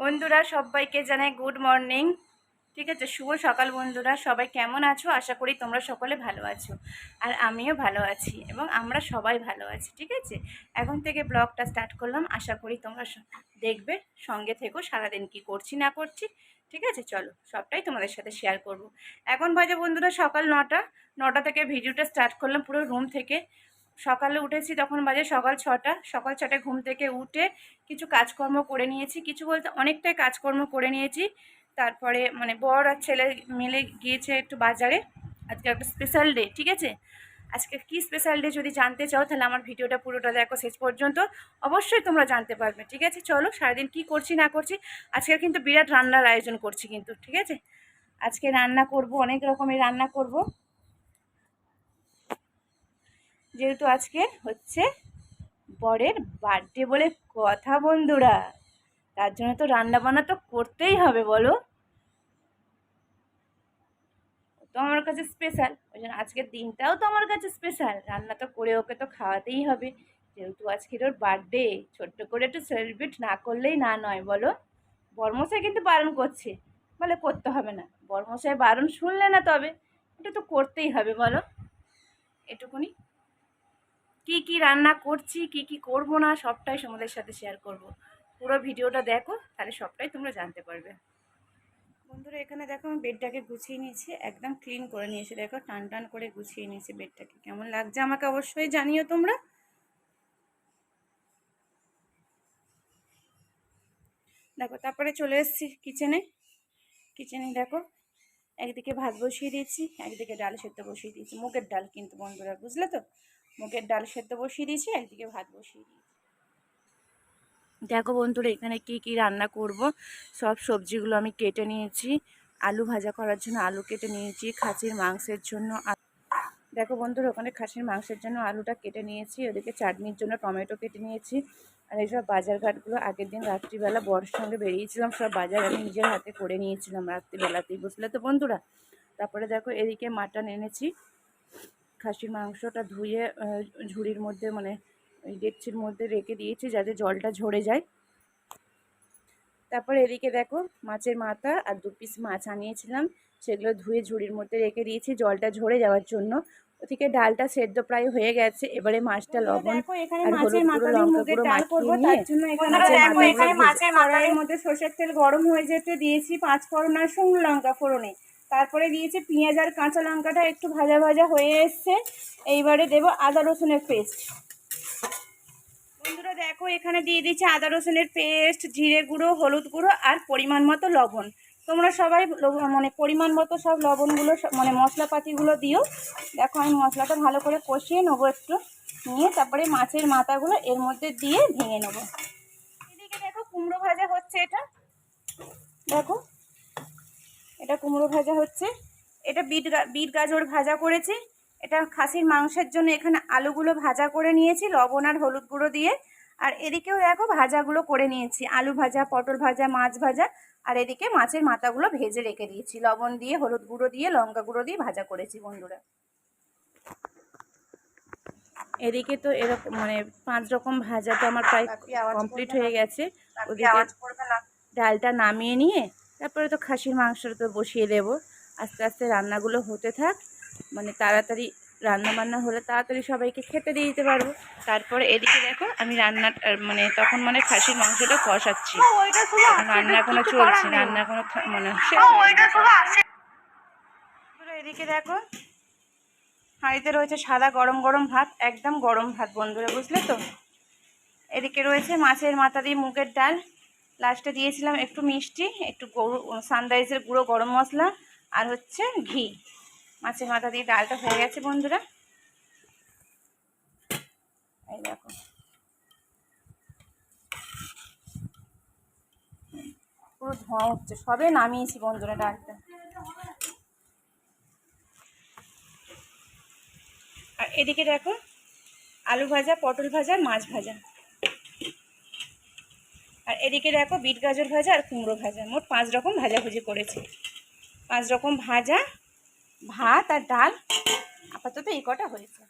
বন্ধুরা সবাইকে জানাই গুড মর্নিং। ঠিক আছে, শুভ সকাল বন্ধুরা। সবাই কেমন আছো? আশা করি তোমরা সকলে ভালো আছো, আর আমিও ভালো আছি এবং আমরা সবাই ভালো আছি। ঠিক আছে, এখন থেকে ব্লগটা স্টার্ট করলাম। আশা করি তোমরা দেখবে, সঙ্গে থেকো সারাদিন কি করছি না করছি। ঠিক আছে, চলো সবটাই তোমাদের সাথে শেয়ার করব। এখন বাজে বন্ধুরা সকাল 9টা থেকে ভিডিওটা স্টার্ট করলাম পুরো রুম থেকে। সকালে উঠেছি তখন বাজে সকাল 6টা। সকাল 6টায় ঘুম থেকে উঠে কিছু কাজকর্ম করে নিয়েছি, কিছু বলতে অনেকটাই কাজকর্ম করে নিয়েছি। তারপরে বর আর ছেলে মিলে গিয়েছে একটু বাজারে। আজকে একটা স্পেশাল ডে। ঠিক আছে, আজকে কি স্পেশাল ডে যদি জানতে চাও তাহলে আমার ভিডিওটা পুরোটা দেখো শেষ পর্যন্ত, অবশ্যই তোমরা জানতে পারবে। ঠিক আছে, চলো সারাদিন কি করছি না করছি। আজকে কিন্তু বিরাট রান্নার আয়োজন করছি কিন্তু। ঠিক আছে, আজকে রান্না করব, অনেক রকমের রান্না করব, যেহেতু আজকে হচ্ছে বরের বার্থডে বলে কথা বন্ধুরা। তার জন্য তো রান্না বান্না তো করতেই হবে, বলো। তো আমার কাছে স্পেশাল, ওই জন্য আজকের দিনটাও তো আমার কাছে স্পেশাল। রান্না তো করে ওকে তো খাওয়াতেই হবে, যেহেতু আজকের ওর বার্থডে। ছোট্ট করে একটু সেলিব্রেট না করলেই না নয়, বলো। বর্মশাই কিন্তু বারণ করছে, বলে করতে হবে না। বর্মশাই বারণ শুনলে না, তবে এটা তো করতেই হবে, বলো। এটুকুনি কি কি রান্না করছি, কি কি করব না, সবটাই তোমাদের সাথে শেয়ার করব। পুরো ভিডিওটা দেখো, তাহলে সবটাই তোমরা জানতে পারবে। বন্ধুরা এখানে দেখো আমি বেডটাকে গুছিয়ে নিয়েছি, একদম ক্লিন করে নিয়েছি। দেখো টান টান করে গুছিয়ে নিয়েছি বেডটাকে। কেমন লাগছে আমাকে অবশ্যই জানিও তোমরা। দেখো তারপরে চলে এসেছি কিচেনে। কিচেনে দেখো একদিকে ভাত বসিয়ে দিয়েছি, একদিকে ডাল সেদ্ধ বসিয়ে দিয়েছি। মুগের ডাল কিন্তু বন্ধুরা, বুঝলে তো, মুগের ডাল সেদ্ধ বসিয়ে দিয়েছি, একদিকে ভাত বসিয়ে দিয়েছি। দেখো বন্ধুরা এখানে কি কি রান্না করব, সব সবজিগুলো আমি কেটে নিয়েছি। আলু ভাজা করার জন্য আলু কেটে নিয়েছি, খাসির মাংসের জন্য দেখো বন্ধুরা ওখানে খাসির মাংসের জন্য আলুটা কেটে নিয়েছি, ওদিকে চাটনির জন্য টমেটো কেটে নিয়েছি। আর এইসব বাজারঘাটগুলো আগের দিন রাত্রিবেলা বরের সঙ্গে বেরিয়েছিলাম, সব বাজার আমি নিজের হাতে করে নিয়েছিলাম রাত্রিবেলাতেই, বুঝলে তো বন্ধুরা। তারপরে দেখো এদিকে মাটন এনেছি। খাসির মাংসটা ধুয়ে ঝুড়ির মধ্যে ওই ডেকচির মধ্যে রেখে দিয়েছি যাতে জলটা ঝরে যায়। তারপরে এদিকে দেখো মাছের মাথা আর 2 পিস মাছ আনিয়েছিলাম, সেগুলো ধুয়ে ঝুড়ির মধ্যে রেখে দিয়েছি জলটা ঝরে যাওয়ার জন্য। ওদিকে ডালটা সেদ্ধ প্রায় হয়ে গেছে, এবারে মাছটা লবণ আর হলুদ গুঁড়ো লঙ্কা গুঁড়ো মাখিয়ে নিয়ে মাছের মাথার মধ্যে সরষের তেল গরম হয়ে যেতে দিয়েছি 5 ফোড়ন আর শুকনো লঙ্কা ফোড়নে। তারপরে দিয়েছি পেঁয়াজ আর কাঁচা লঙ্কাটা একটু ভাজা ভাজা হয়ে এসছে। এইবারে দেবো আদা রসুনের পেস্ট। বন্ধুরা দেখো এখানে দিয়ে দিচ্ছি আদা রসুনের পেস্ট, জিরে গুঁড়ো, হলুদ গুঁড়ো আর পরিমাণ মতো লবণ। তোমরা সবাই পরিমাণ মতো সব লবণগুলো মশলাপাতিগুলো দিও। দেখো আমি মশলাটা ভালো করে কষিয়ে নেবো একটু, নিয়ে তারপরে মাছের মাথাগুলো এর মধ্যে দিয়ে ভেঙে নেবো। এদিকে দেখো কুমড়ো ভাজা হচ্ছে, দেখো এটা কুমড়ো ভাজা হচ্ছে। এটা বিট গাজর ভাজা করেছি। এটা খাসির মাংসের জন্য এখানে আলুগুলো ভাজা করে নিয়েছি লবণ আর হলুদ গুঁড়ো দিয়ে। আর এদিকেও দেখো ভাজাগুলো করে নিয়েছি, আলু ভাজা, পটল ভাজা, মাছ ভাজা। আর এদিকে মাছের মাথাগুলো ভেজে রেখে দিয়েছি, লবণ দিয়ে, হলুদ গুঁড়ো দিয়ে, লঙ্কা গুঁড়ো দিয়ে ভাজা করেছি বন্ধুরা। এদিকে তো এরকম 5 রকম ভাজা তো আমার প্রায় কমপ্লিট হয়ে গেছে। ওদিকে ডালটা নামিয়ে নিয়ে তারপরে তো খাসির মাংসটা তো বসিয়ে দেবো। আস্তে আস্তে রান্নাগুলো হতে থাক, তাড়াতাড়ি রান্না বান্না হলে তাড়াতাড়ি সবাইকে খেতে দিয়ে দিতে পারবো। তারপরে এদিকে দেখো আমি তখন খাসির মাংসটা কষাচ্ছি, রান্না এখনো চলছে, রান্না এখনো এদিকে দেখো হাঁড়িতে রয়েছে সাদা গরম গরম ভাত, একদম গরম ভাত বন্ধুরা, বুঝলে তো। এদিকে রয়েছে মাছের মাথা দিয়ে মুগের ডাল, লাস্টে দিয়েছিলাম একটু মিষ্টি, একটু সানরাইজের গুঁড়ো গরম মশলা আর হচ্ছে ঘি। মাছের মাথা দিয়ে ডালটা হয়ে গেছে বন্ধুরা, এই দেখো। পুরো ধোঁয়া হচ্ছে, সবে নামিয়েছি বন্ধুরা ডালটা। আর এদিকে দেখো আলু ভাজা, পটল ভাজা, মাছ ভাজা। আর এদিকে দেখো বিট গাজর ভাজা আর কুমড়ো ভাজা। মোট 5 রকম ভাজাভুজি করেছি। 5 রকম ভাজা, ভাত আর ডাল, আপাতত এই কটা হয়েছে।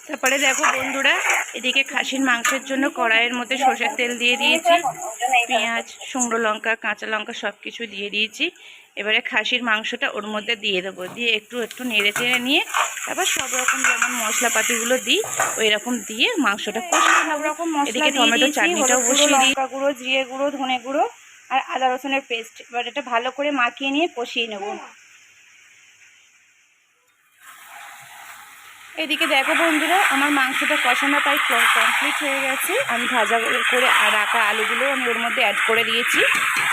তো তারপরে দেখো বন্ধুরা, এদিকে খাসির মাংসের জন্য কড়াইয়ের মধ্যে সর্ষের তেল দিয়ে দিয়েছি, পেঁয়াজ, শুকনো লঙ্কা, কাঁচা লঙ্কা সব কিছু দিয়ে দিয়েছি। এবারে খাসির মাংসটা ওর মধ্যে দিয়ে দেবো, দিয়ে একটু একটু নেড়ে চেড়ে নিয়ে তারপর সব রকম যেমন মশলাপাতিগুলো দিই ওই রকম দিয়ে মাংসটা কষিয়ে সব নেবো। রকম মশলা এদিকে দিয়ে টমেটো দিয়েছি, চাটনিটাও হলুদ গুঁড়ো, বসিয়ে দিই। লঙ্কা গুঁড়ো, জিরে গুঁড়ো, ধনে গুঁড়ো আর আদা রসুনের পেস্ট। এবার এটা ভালো করে মাখিয়ে নিয়ে কষিয়ে নেব। এদিকে দেখো বন্ধুরা, আমার মাংসটা কষানো প্রায় কমপ্লিট হয়ে গেছে। আমি ভাজা করে আর রাখা আলুগুলো আমি ওর মধ্যে অ্যাড করে দিয়েছি।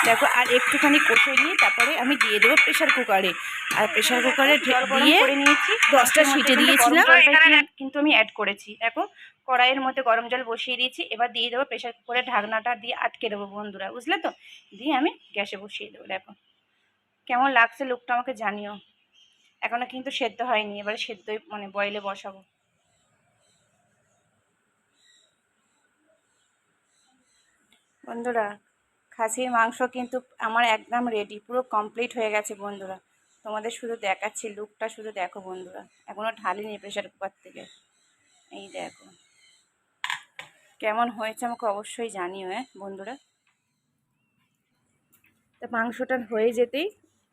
দেখো আর একটুখানি কষে নিয়ে তারপরে আমি দিয়ে দেবো প্রেশার কুকারে। আর প্রেশার কুকারে দিয়ে করে নিয়েছি, 10টা সিটি দিয়েছিলাম। কিন্তু আমি অ্যাড করেছি। দেখো কড়াইয়ের মধ্যে গরম জল বসিয়ে দিয়েছি, এবার দিয়ে দেবো প্রেশার কুকারের ঢাকনাটা দিয়ে আটকে দেবো বন্ধুরা, বুঝলে তো? দিয়ে আমি গ্যাসে বসিয়ে দেবো। দেখো কেমন লাগছে লুকটা আমাকে জানিও। এখনো কিন্তু সেদ্ধ হয়নি, এবারে সেদ্ধ মানে বয়েলে বসাবো। বন্ধুরা খাসির মাংস কিন্তু আমার একদম রেডি, পুরো কমপ্লিট হয়ে গেছে বন্ধুরা। তোমাদের শুধু দেখাচ্ছি, লুকটা শুধু দেখো বন্ধুরা। এখনও ঢালিনি প্রেশার কুকার থেকে। এই দেখো কেমন হয়েছে আমাকে অবশ্যই জানিও বন্ধুরা। তা মাংসটা হয়ে যেতেই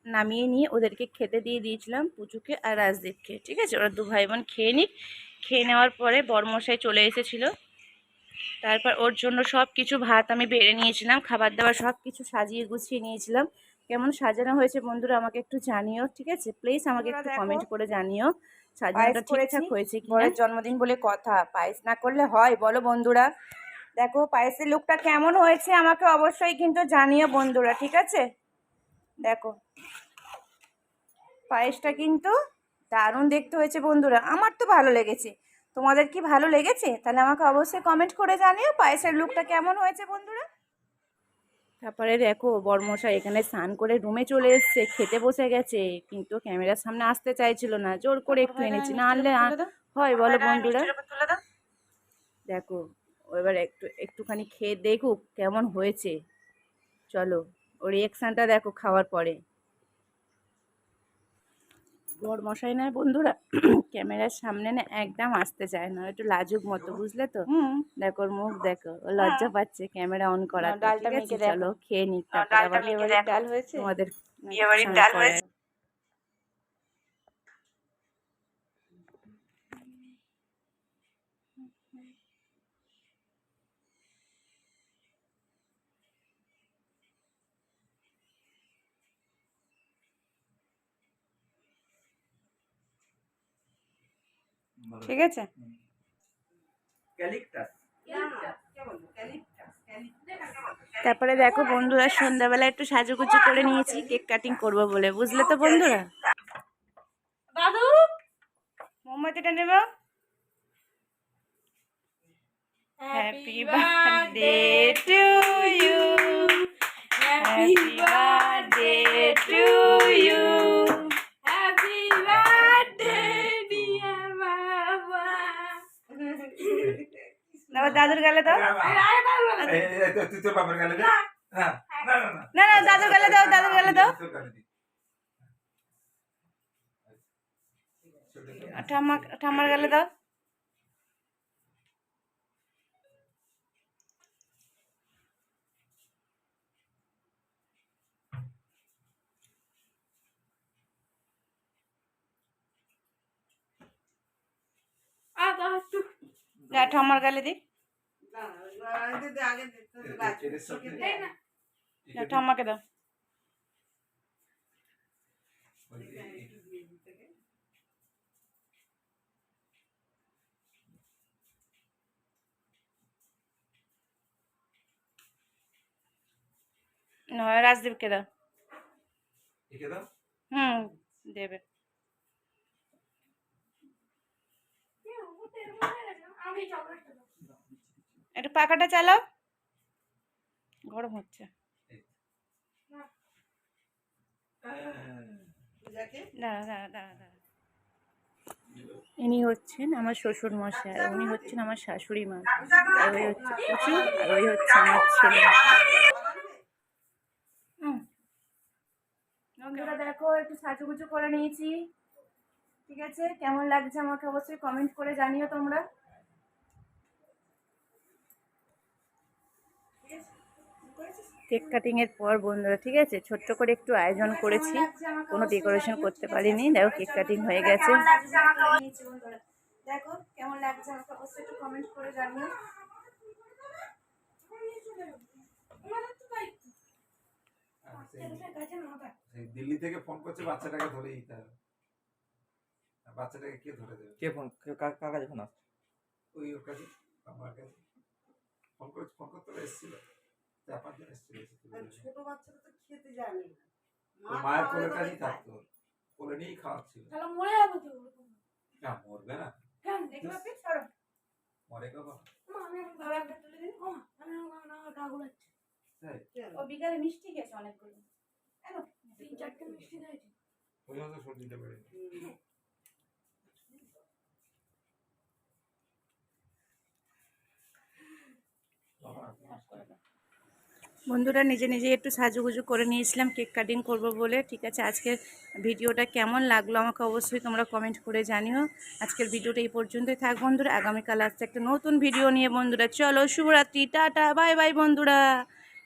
নামিয়ে নিয়ে ওদেরকে খেতে দিয়ে দিয়েছিলাম, পুচুকে আর রাজদীপকে। ঠিক আছে, ওরা 2 ভাই বোন খেয়ে নিক। খেয়ে নেওয়ার পরে বরমশাই চলে এসেছিলো। তারপর ওর জন্য সব কিছু ভাত আমি বেড়ে নিয়েছিলাম, খাবার দাবার সব কিছু সাজিয়ে গুছিয়ে নিয়েছিলাম। কেমন সাজানো হয়েছে বন্ধুরা আমাকে একটু জানিও, ঠিক আছে? প্লিজ আমাকে একটু কমেন্ট করে জানিও সাজানোটা ঠিকঠাক হয়েছে কি না। জন্মদিন বলে কথা, পায়েস না করলে হয় বলো বন্ধুরা? দেখো পায়েসের লুকটা কেমন হয়েছে আমাকে অবশ্যই কিন্তু জানিও বন্ধুরা, ঠিক আছে? দেখো পায়েসটা কিন্তু দারুণ দেখতে হয়েছে বন্ধুরা, আমার তো ভালো লেগেছে। তোমাদের কি ভালো লেগেছে? তাহলে আমাকে অবশ্যই কমেন্ট করে জানিও পায়েসের লুকটা কেমন হয়েছে বন্ধুরা। তারপরে দেখো বরমশাই এখানে স্নান করে রুমে চলে এসছে, খেতে বসে গেছে, কিন্তু ক্যামেরার সামনে আসতে চাইছিল না। জোর করে একটু এনেছি, না আনলে হয় বলো বন্ধুরা? দেখো এবার একটুখানি খেয়ে দেখুক কেমন হয়েছে। চলো ওর রিয়াকশানটা দেখো খাওয়ার পরে। বরমশাই না বন্ধুরা ক্যামেরার সামনে না একদম আসতে চায় না, একটু লাজুক মতো, বুঝলে তো? দেখো ওর মুখ দেখো, ও লজ্জা পাচ্ছে ক্যামেরা অন করা। ডালটা মেখে দেখো। চলো খেয়ে নিক, তারপর ডালটা আবার বিয়েবাড়ির ডাল হয়েছে, তোমাদের বিয়েবাড়ির ডাল হয়েছে। ঠিক আছে। তারপরে দেখো বন্ধুরা সন্ধ্যাবেলা একটু সাজুগুজু করে নিয়েছি কেক কাটিং করবো বলে, বুঝলে তো বন্ধুরা? দাদু মোমবাতিটা নেব। Happy birthday to you, happy birthday to you, happy birthday dear বাবা। দাও দাদুর গালে দাও। তুই তোর বাবার গালে দে। না না না না না না দাদুর গালে দাও, দাদুর গালে দাও। তোর গালে দি। ঠাম্মার গালে দাও। ঠাম্মার গালে দি। ঠাম্মাকে দাও। রাজদীপকে দাও। একে দাও। দেবে। একটু পাখাটা চালাও, গরম হচ্ছে। ইনি হচ্ছেন আমার শ্বশুর মশাই, উনি হচ্ছেন আমার শাশুড়ি মা, আর ওই হচ্ছে পুচু, আর ওই হচ্ছে আমার ছেলে। বন্ধুরা দেখো একটু সাজুগুজু করে নিয়েছি, ঠিক আছে? কেমন লাগছে আমাকে অবশ্যই কমেন্ট করে জানিও তোমরা। কেক কাটিংয়ের পর বন্ধুরা, ঠিক আছে, ছোট্ট করে একটু আয়োজন করেছি, কোনো ডেকোরেশন করতে পারিনি। দেখো কেক কাটিং হয়ে গেছে। দেখো কেমন লাগছে আমাকে অবশ্যই একটু কমেন্ট করে জানিও। সেই দিল্লি থেকে ফোন করছে, বাচ্চাটাকে ধরে দিতে হবে। বাচ্চাটাকে কে ধরে দেবে? কে ফোন কার কাছে ফোন আসছে? ওই ওর কাছে, আমার কাছে ফোন করে, ফোন করতে এসেছিল, 4-5 জন এসেছিল। ছোট বাচ্চারা তো খেতে জানে না। ওর মায়ের কোলের কাছেই থাকতো, কোলে নিয়েই খাওয়াচ্ছিল। তাহলে মরে যাবো তো। না মরবে না, কেন দেখি বাপি সরো। মরে কখন? আমি এখন বাবা একটা তুলে দিন। ও আমি কাগজ আছে। তাই ও বিকালে মিষ্টি খেয়েছে অনেকগুলো। এনো 3-4টে মিষ্টি দিয়েছি। ওই জন্য সর দিতে পারে। বন্ধুরা, নিজে নিজে একটু সাজুগুজু করে নিয়েছিলাম কেক কাটিং করব বলে। ঠিক আছে, আজকের ভিডিওটা কেমন লাগলো আমাকে অবশ্যই তোমরা কমেন্ট করে জানিও। আজকের ভিডিওটা এই পর্যন্তই থাক বন্ধুরা, আগামীকাল আসছে একটা নতুন ভিডিও নিয়ে। বন্ধুরা চলো, শুভরাত্রি, টাটা, বাই বাই বন্ধুরা।